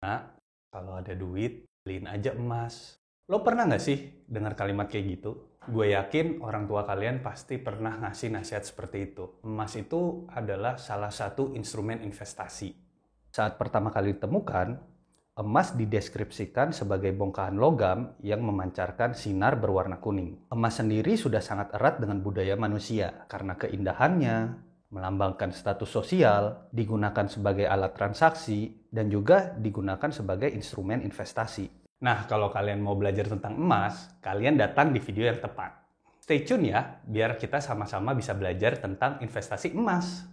Nah, kalau ada duit, beliin aja emas. Lo pernah nggak sih dengar kalimat kayak gitu? Gue yakin orang tua kalian pasti pernah ngasih nasihat seperti itu. Emas itu adalah salah satu instrumen investasi. Saat pertama kali ditemukan, emas dideskripsikan sebagai bongkahan logam yang memancarkan sinar berwarna kuning. Emas sendiri sudah sangat erat dengan budaya manusia karena keindahannya, melambangkan status sosial, digunakan sebagai alat transaksi, dan juga digunakan sebagai instrumen investasi. Nah, kalau kalian mau belajar tentang emas, kalian datang di video yang tepat. Stay tune ya, biar kita sama-sama bisa belajar tentang investasi emas.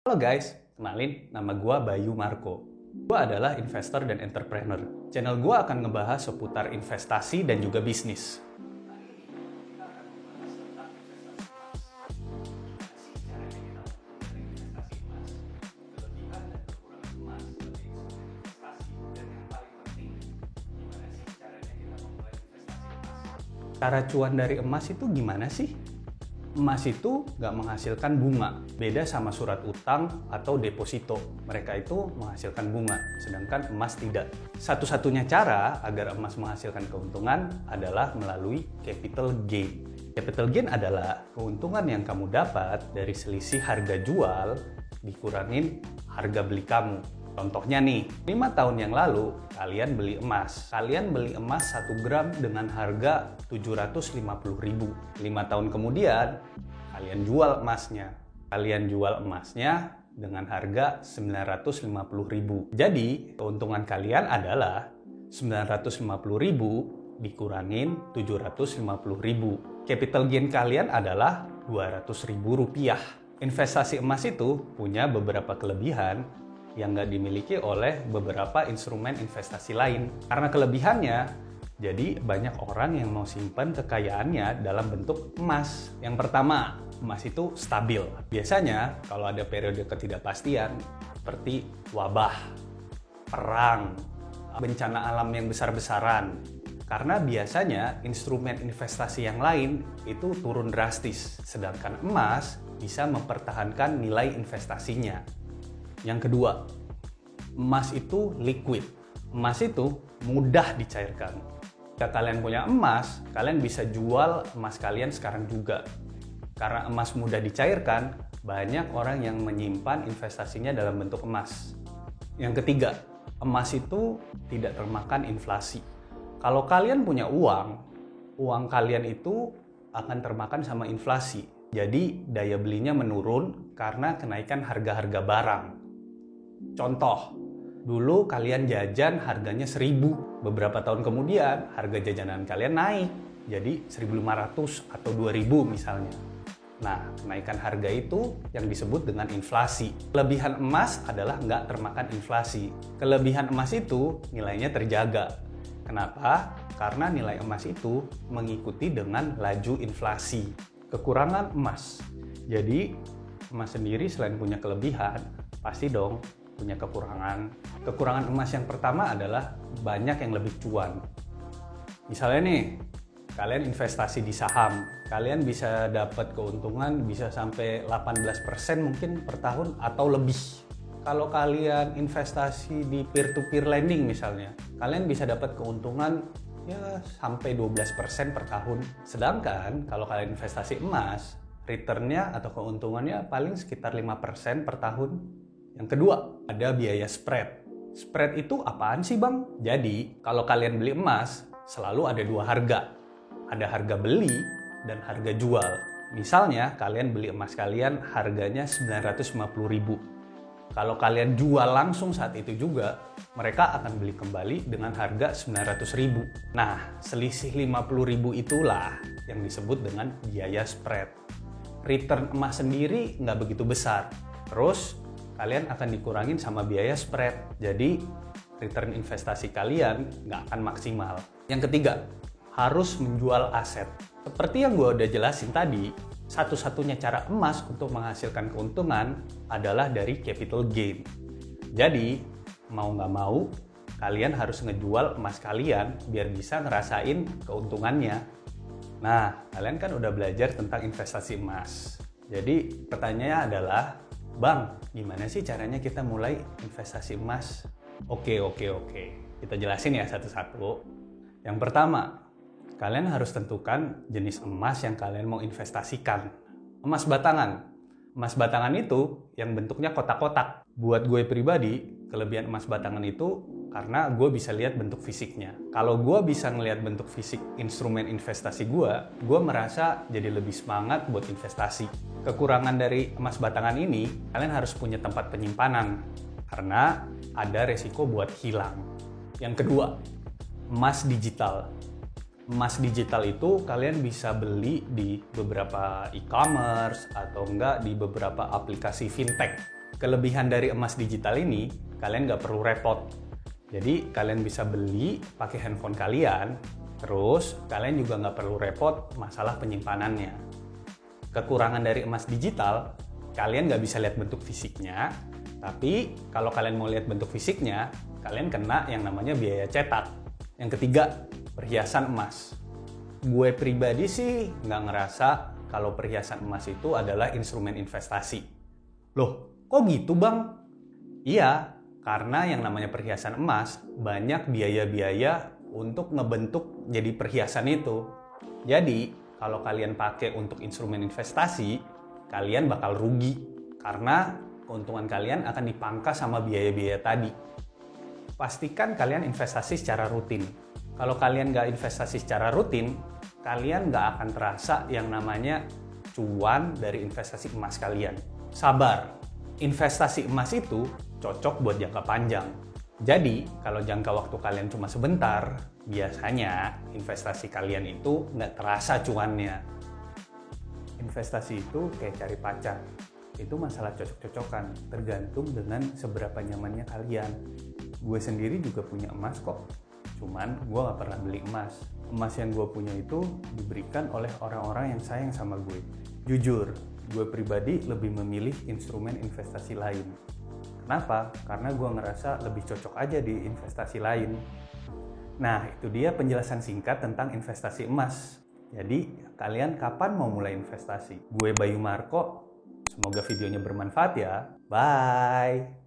Halo guys, kenalin, nama gue Bayu Marco. Gue adalah investor dan entrepreneur. Channel gue akan ngebahas seputar investasi dan juga bisnis. Cara cuan dari emas itu gimana sih? Emas itu nggak menghasilkan bunga, beda sama surat utang atau deposito. Mereka itu menghasilkan bunga, sedangkan emas tidak. Satu-satunya cara agar emas menghasilkan keuntungan adalah melalui capital gain. Capital gain adalah keuntungan yang kamu dapat dari selisih harga jual dikurangin harga beli kamu. Contohnya nih, 5 tahun yang lalu kalian beli emas. Kalian beli emas 1 gram dengan harga 750.000. 5 tahun kemudian kalian jual emasnya. Kalian jual emasnya dengan harga 950.000. Jadi, keuntungan kalian adalah 950.000 dikurangin 750.000. Capital gain kalian adalah 200.000 rupiah. Investasi emas itu punya beberapa kelebihan yang nggak dimiliki oleh beberapa instrumen investasi lain. Karena kelebihannya, jadi banyak orang yang mau simpan kekayaannya dalam bentuk emas. Yang pertama, emas itu stabil. Biasanya kalau ada periode ketidakpastian seperti wabah, perang, bencana alam yang besar-besaran. Karena biasanya instrumen investasi yang lain itu turun drastis, sedangkan emas bisa mempertahankan nilai investasinya. Yang kedua, emas itu liquid. Emas itu mudah dicairkan. Jika kalian punya emas, kalian bisa jual emas kalian sekarang juga. Karena emas mudah dicairkan, banyak orang yang menyimpan investasinya dalam bentuk emas. Yang ketiga, emas itu tidak termakan inflasi. Kalau kalian punya uang kalian itu akan termakan sama inflasi. Jadi daya belinya menurun karena kenaikan harga-harga barang. Contoh, dulu kalian jajan harganya 1.000, beberapa tahun kemudian harga jajanan kalian naik jadi 1.500 atau 2.000 misalnya. Nah, kenaikan harga itu yang disebut dengan inflasi. Kelebihan emas adalah nggak termakan inflasi. Kelebihan emas itu nilainya terjaga. Kenapa? Karena nilai emas itu mengikuti dengan laju inflasi. Kekurangan emas. Jadi, emas sendiri selain punya kelebihan, pasti dong punya kekurangan. Kekurangan emas yang pertama adalah banyak yang lebih cuan. Misalnya nih, kalian investasi di saham, kalian bisa dapat keuntungan bisa sampai 18% mungkin per tahun atau lebih. Kalau kalian investasi di peer-to-peer lending misalnya, kalian bisa dapat keuntungan ya sampai 12% per tahun. Sedangkan kalau kalian investasi emas, returnnya atau keuntungannya paling sekitar 5% per tahun. Yang kedua, ada biaya spread. Spread itu apaan sih bang? Jadi, kalau kalian beli emas, selalu ada dua harga. Ada harga beli dan harga jual. Misalnya, kalian beli emas kalian harganya 950.000. Kalau kalian jual langsung saat itu juga, mereka akan beli kembali dengan harga 900.000. Nah, selisih 50.000 itulah yang disebut dengan biaya spread. Return emas sendiri nggak begitu besar. Terus, kalian akan dikurangin sama biaya spread. Jadi, return investasi kalian nggak akan maksimal. Yang ketiga, harus menjual aset. Seperti yang gue udah jelasin tadi, satu-satunya cara emas untuk menghasilkan keuntungan adalah dari capital gain. Jadi, mau nggak mau, kalian harus ngejual emas kalian biar bisa ngerasain keuntungannya. Nah, kalian kan udah belajar tentang investasi emas. Jadi pertanyaannya adalah, Bang, gimana sih caranya kita mulai investasi emas? Oke. Kita jelasin ya satu-satu. Yang pertama, kalian harus tentukan jenis emas yang kalian mau investasikan. Emas batangan. Emas batangan itu yang bentuknya kotak-kotak. Buat gue pribadi, kelebihan emas batangan itu karena gue bisa lihat bentuk fisiknya. Kalau gue bisa ngelihat bentuk fisik instrumen investasi gue merasa jadi lebih semangat buat investasi. Kekurangan dari emas batangan ini, kalian harus punya tempat penyimpanan karena ada resiko buat hilang. Yang kedua, emas digital. Emas digital itu kalian bisa beli di beberapa e-commerce atau enggak di beberapa aplikasi fintech. Kelebihan dari emas digital ini, kalian nggak perlu repot. Jadi kalian bisa beli pakai handphone kalian, terus kalian juga nggak perlu repot masalah penyimpanannya. Kekurangan dari emas digital, kalian nggak bisa lihat bentuk fisiknya, tapi kalau kalian mau lihat bentuk fisiknya, kalian kena yang namanya biaya cetak. Yang ketiga, perhiasan emas. Gue pribadi sih nggak ngerasa kalau perhiasan emas itu adalah instrumen investasi. Loh, kok gitu bang? Iya, karena yang namanya perhiasan emas banyak biaya-biaya untuk ngebentuk jadi perhiasan itu. Jadi, kalau kalian pakai untuk instrumen investasi, kalian bakal rugi karena keuntungan kalian akan dipangkas sama biaya-biaya tadi. Pastikan kalian investasi secara rutin. Kalau kalian nggak investasi secara rutin, kalian nggak akan terasa yang namanya cuan dari investasi emas kalian. Sabar, investasi emas itu cocok buat jangka panjang. Jadi, kalau jangka waktu kalian cuma sebentar, biasanya investasi kalian itu nggak terasa cuannya. Investasi itu kayak cari pacar. Itu masalah cocok-cocokan, tergantung dengan seberapa nyamannya kalian. Gue sendiri juga punya emas kok, cuman gue gak pernah beli emas. Emas yang gue punya itu diberikan oleh orang-orang yang sayang sama gue. Jujur, gue pribadi lebih memilih instrumen investasi lain. Kenapa? Karena gue ngerasa lebih cocok aja di investasi lain. Nah, itu dia penjelasan singkat tentang investasi emas. Jadi, kalian kapan mau mulai investasi? Gue Bayu Marco. Semoga videonya bermanfaat ya. Bye!